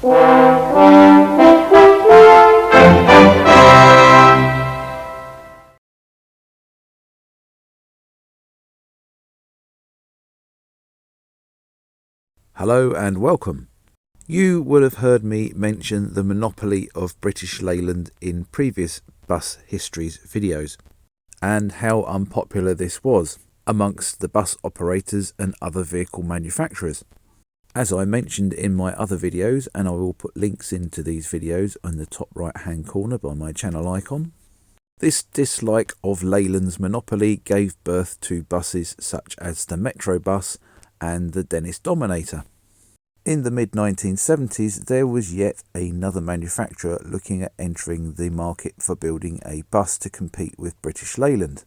Hello and welcome. You will have heard me mention the monopoly of British Leyland in previous Bus Histories videos, and how unpopular this was amongst the bus operators and other vehicle manufacturers. As I mentioned in my other videos, and I will put links into these videos on the top right hand corner by my channel icon, this dislike of Leyland's monopoly gave birth to buses such as the Metro Bus and the Dennis Dominator. In the mid-1970s, there was yet another manufacturer looking at entering the market for building a bus to compete with British Leyland,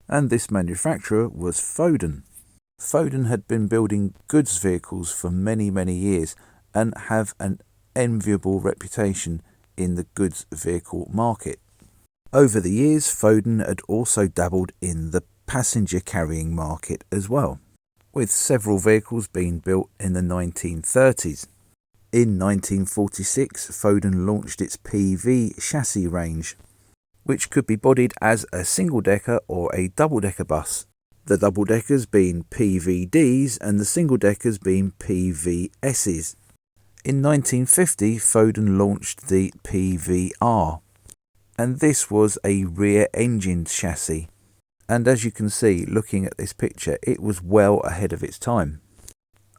and this manufacturer was Foden. Foden had been building goods vehicles for many years and have an enviable reputation in the goods vehicle market. Over the years, Foden had also dabbled in the passenger carrying market as well, with several vehicles being built in the 1930s. In 1946, Foden launched its PV chassis range, which could be bodied as a single-decker or a double-decker bus, the double-deckers being PVDs and the single-deckers being PVSs. In 1950, Foden launched the PVR, and this was a rear-engined chassis. And as you can see, looking at this picture, it was well ahead of its time.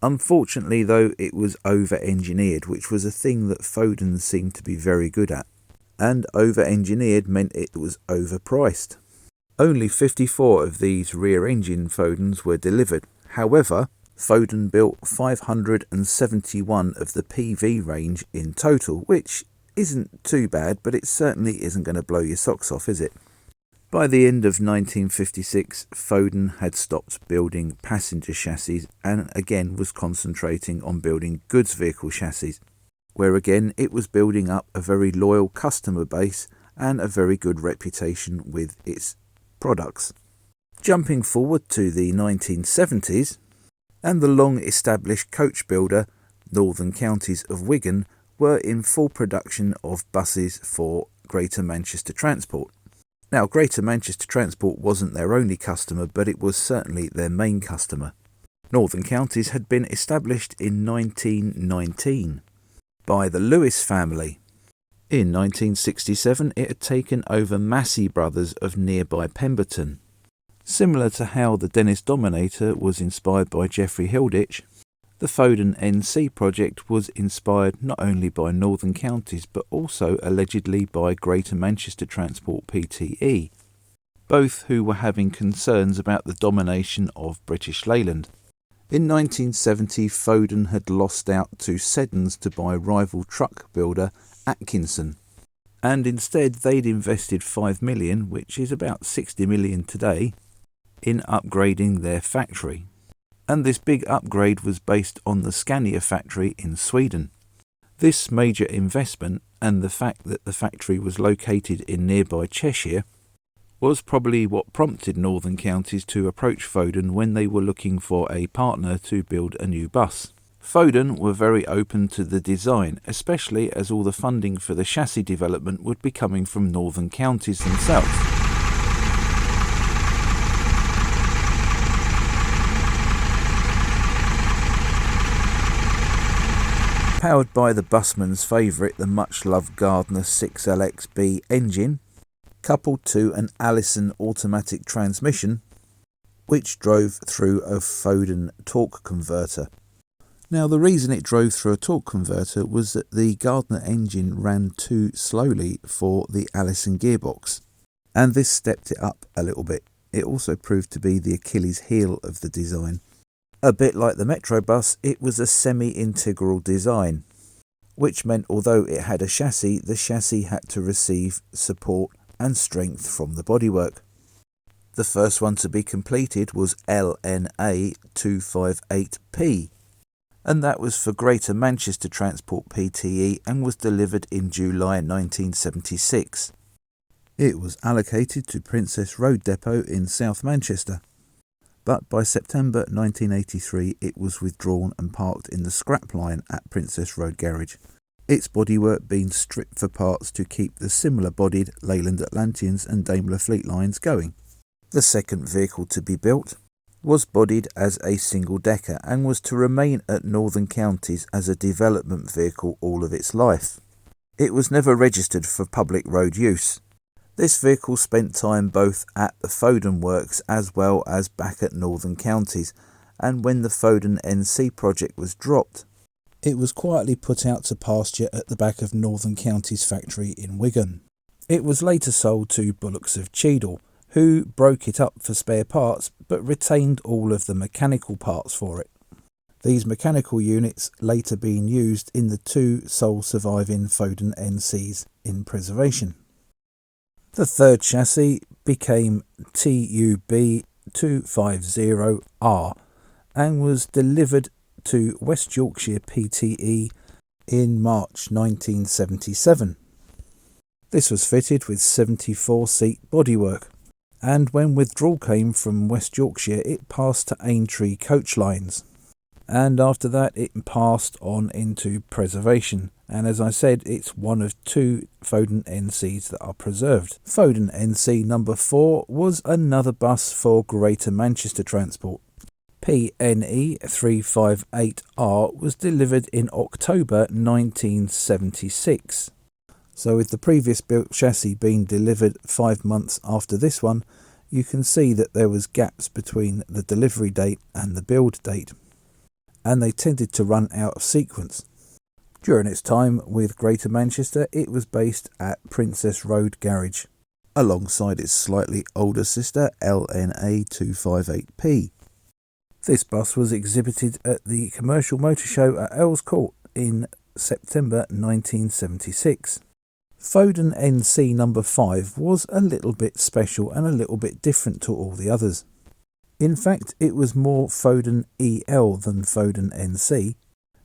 Unfortunately though, it was over-engineered, which was a thing that Foden seemed to be very good at. And over-engineered meant it was overpriced. Only 54 of these rear-engine Fodens were delivered. However, Foden built 571 of the PV range in total, which isn't too bad, but it certainly isn't going to blow your socks off, is it? By the end of 1956, Foden had stopped building passenger chassis and again was concentrating on building goods vehicle chassis, where again it was building up a very loyal customer base and a very good reputation with its products. Jumping forward to the 1970s, and the long-established coach builder Northern Counties of Wigan were in full production of buses for Greater Manchester Transport. Now, Greater Manchester Transport wasn't their only customer, but it was certainly their main customer. Northern Counties had been established in 1919 by the Lewis family. In 1967, it had taken over Massey Brothers of nearby Pemberton. Similar to how the Dennis Dominator was inspired by Geoffrey Hilditch, the Foden NC project was inspired not only by Northern Counties but also allegedly by Greater Manchester Transport Pte, both who were having concerns about the domination of British Leyland. In 1970, Foden had lost out to Seddons to buy rival truck builder Atkinson, and instead they'd invested $5 million, which is about 60 million today, in upgrading their factory. And this big upgrade was based on the Scania factory in Sweden. This major investment, and the fact that the factory was located in nearby Cheshire, was probably what prompted Northern Counties to approach Foden when they were looking for a partner to build a new bus. Foden were very open to the design, especially as all the funding for the chassis development would be coming from Northern Counties themselves. Powered by the busman's favourite, the much-loved Gardner 6LXB engine, coupled to an Allison automatic transmission, which drove through a Foden torque converter. Now, the reason it drove through a torque converter was that the Gardner engine ran too slowly for the Allison gearbox, and this stepped it up a little bit. It also proved to be the Achilles heel of the design. A bit like the Metro Bus, it was a semi-integral design, which meant although it had a chassis, the chassis had to receive support and strength from the bodywork. The first one to be completed was LNA 258P, and that was for Greater Manchester Transport Pte and was delivered in July 1976. It was allocated to Princess Road Depot in South Manchester, but by September 1983 it was withdrawn and parked in the scrap line at Princess Road Garage. its bodywork being stripped for parts to keep the similar-bodied Leyland Atlanteans and Daimler Fleetlines going. The second vehicle to be built was bodied as a single-decker and was to remain at Northern Counties as a development vehicle all of its life. It was never registered for public road use. This vehicle spent time both at the Foden works as well as back at Northern Counties, and when the Foden NC project was dropped, it was quietly put out to pasture at the back of Northern Counties factory in Wigan. It was later sold to Bullocks of Cheadle, who broke it up for spare parts but retained all of the mechanical parts for it. These mechanical units later being used in the two sole surviving Foden NCs in preservation. The third chassis became TUB250R and was delivered to West Yorkshire PTE in March 1977. This was fitted with 74-seat bodywork, and when withdrawal came from West Yorkshire it passed to Aintree coach lines, and after that it passed on into preservation, and as I said, it's one of two Foden NCs that are preserved. Foden NC number 4 was another bus for Greater Manchester transport. PNE 358R was delivered in October 1976. So with the previous built chassis being delivered 5 months after this one, you can see that there was gaps between the delivery date and the build date, and they tended to run out of sequence. During its time with Greater Manchester, it was based at Princess Road Garage, alongside its slightly older sister LNA 258P. This bus was exhibited at the Commercial Motor Show at Earls Court in September 1976. Foden NC number 5 was a little bit special and a little bit different to all the others. In fact, it was more Foden EL than Foden NC,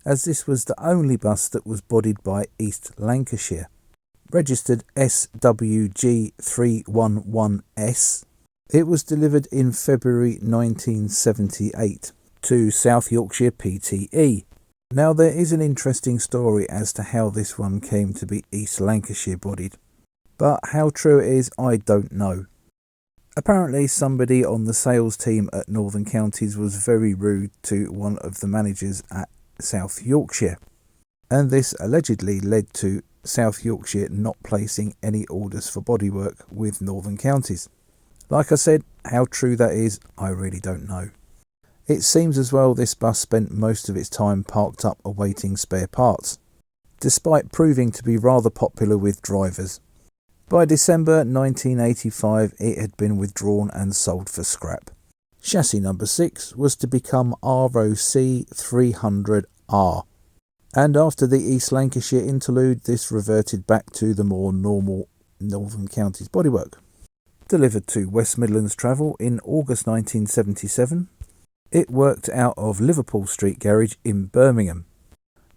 as this was the only bus that was bodied by East Lancashire. Registered SWG311S, it was delivered in February 1978 to South Yorkshire PTE. Now there is an interesting story as to how this one came to be East Lancashire bodied, but how true it is I don't know. Apparently somebody on the sales team at Northern Counties was very rude to one of the managers at South Yorkshire, and this allegedly led to South Yorkshire not placing any orders for bodywork with Northern Counties. Like I said, how true that is, I really don't know. It seems as well this bus spent most of its time parked up awaiting spare parts, despite proving to be rather popular with drivers. By December 1985 it had been withdrawn and sold for scrap. Chassis number 6 was to become ROC 300R, and after the East Lancashire interlude this reverted back to the more normal Northern Counties bodywork. Delivered to West Midlands Travel in August 1977, it worked out of Liverpool Street Garage in Birmingham,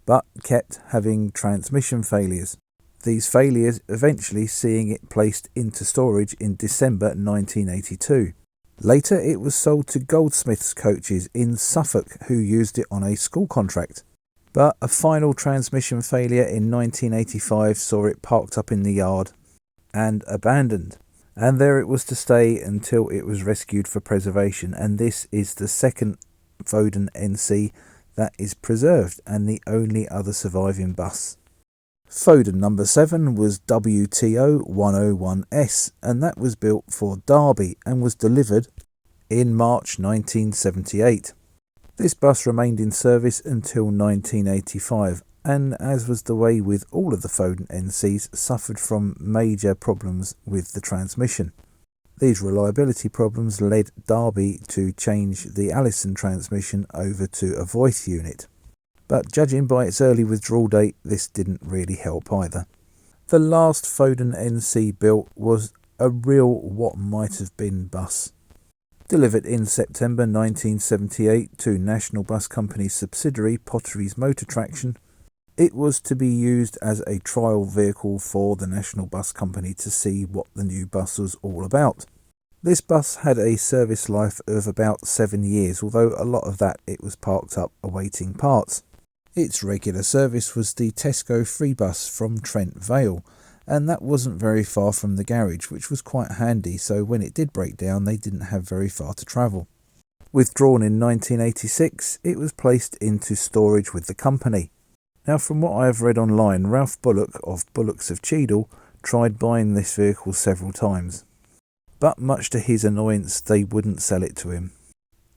but kept having transmission failures. These failures eventually seeing it placed into storage in December 1982. Later it was sold to Goldsmiths Coaches in Suffolk, who used it on a school contract. But a final transmission failure in 1985 saw it parked up in the yard and abandoned. And there it was to stay until it was rescued for preservation, and this is the second Foden NC that is preserved and the only other surviving bus. Foden number 7 was WTO 101S, and that was built for Derby and was delivered in March 1978. This bus remained in service until 1985, and as was the way with all of the Foden NCs, suffered from major problems with the transmission. These reliability problems led Derby to change the Allison transmission over to a Voith unit. But judging by its early withdrawal date, this didn't really help either. The last Foden NC built was a real what might have been bus. Delivered in September 1978 to National Bus Company subsidiary Potteries Motor Traction, it was to be used as a trial vehicle for the National Bus Company to see what the new bus was all about. This bus had a service life of about 7 years, although a lot of that it was parked up awaiting parts. Its regular service was the Tesco free bus from Trent Vale, and that wasn't very far from the garage, which was quite handy, so when it did break down they didn't have very far to travel. Withdrawn in 1986, it was placed into storage with the company. Now, from what I have read online, Ralph Bullock of Bullocks of Cheadle tried buying this vehicle several times, but much to his annoyance they wouldn't sell it to him.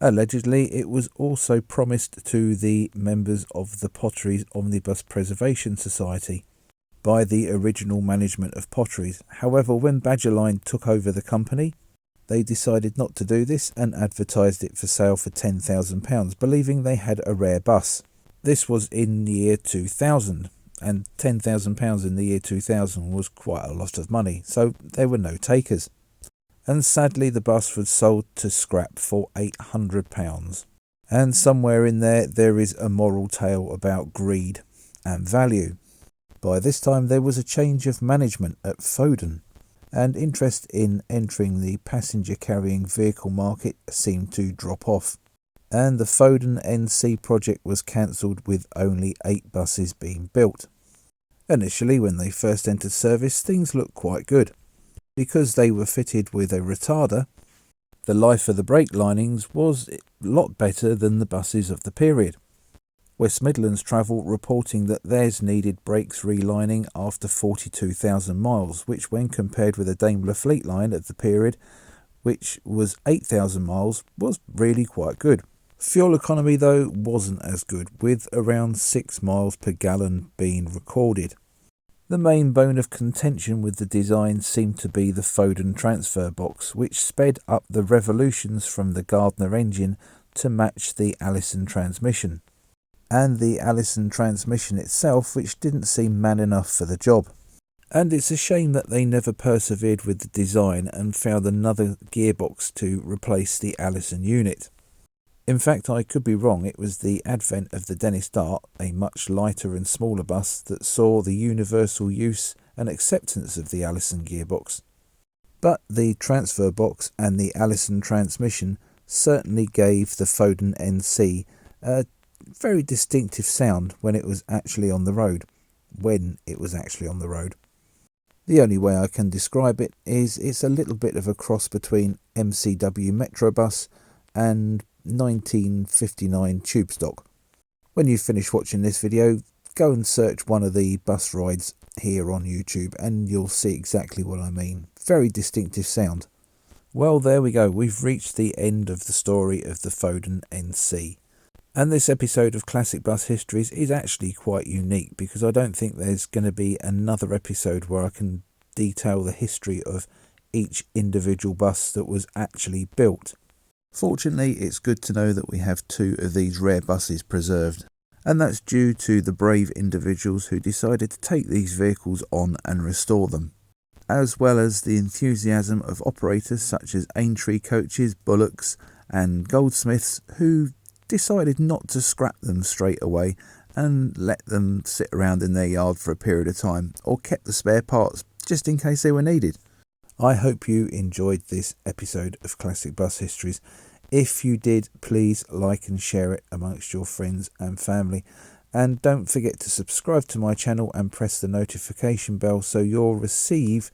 Allegedly, it was also promised to the members of the Potteries Omnibus Preservation Society by the original management of Potteries. However, when Badgerline took over the company, they decided not to do this and advertised it for sale for £10,000, believing they had a rare bus. This was in the year 2000, and £10,000 in the year 2000 was quite a lot of money, so there were no takers. And sadly the bus was sold to scrap for £800. And somewhere in there is a moral tale about greed and value. By this time there was a change of management at Foden, and interest in entering the passenger carrying vehicle market seemed to drop off, and the Foden NC project was cancelled with only 8 buses being built. Initially, when they first entered service, things looked quite good. Because they were fitted with a retarder, the life of the brake linings was a lot better than the buses of the period. West Midlands Travel reporting that theirs needed brakes relining after 42,000 miles, which when compared with a Daimler Fleetline of the period, which was 8,000 miles, was really quite good. Fuel economy though wasn't as good, with around 6 miles per gallon being recorded. The main bone of contention with the design seemed to be the Foden transfer box, which sped up the revolutions from the Gardner engine to match the Allison transmission, and the Allison transmission itself, which didn't seem man enough for the job. And it's a shame that they never persevered with the design and found another gearbox to replace the Allison unit. In fact, I could be wrong. It was the advent of the Dennis Dart, a much lighter and smaller bus, that saw the universal use and acceptance of the Allison gearbox. But the transfer box and the Allison transmission certainly gave the Foden NC a very distinctive sound when it was actually on the road. The only way I can describe it is it's a little bit of a cross between MCW Metrobus and 1959 tube stock. When you finish watching this video, go and search one of the bus rides here on YouTube and you'll see exactly what I mean. Very distinctive sound. Well, there we go. We've reached the end of the story of the Foden NC. And this episode of Classic Bus Histories is actually quite unique because I don't think there's going to be another episode where I can detail the history of each individual bus that was actually built. Fortunately, it's good to know that we have 2 of these rare buses preserved, and that's due to the brave individuals who decided to take these vehicles on and restore them, as well as the enthusiasm of operators such as Aintree Coaches, Bullocks and Goldsmiths, who decided not to scrap them straight away and let them sit around in their yard for a period of time, or kept the spare parts just in case they were needed. I hope you enjoyed this episode of Classic Bus Histories. If you did, please like and share it amongst your friends and family. And don't forget to subscribe to my channel and press the notification bell so you'll receive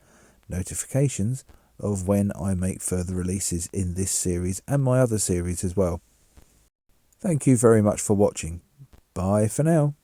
notifications of when I make further releases in this series and my other series as well. Thank you very much for watching. Bye for now.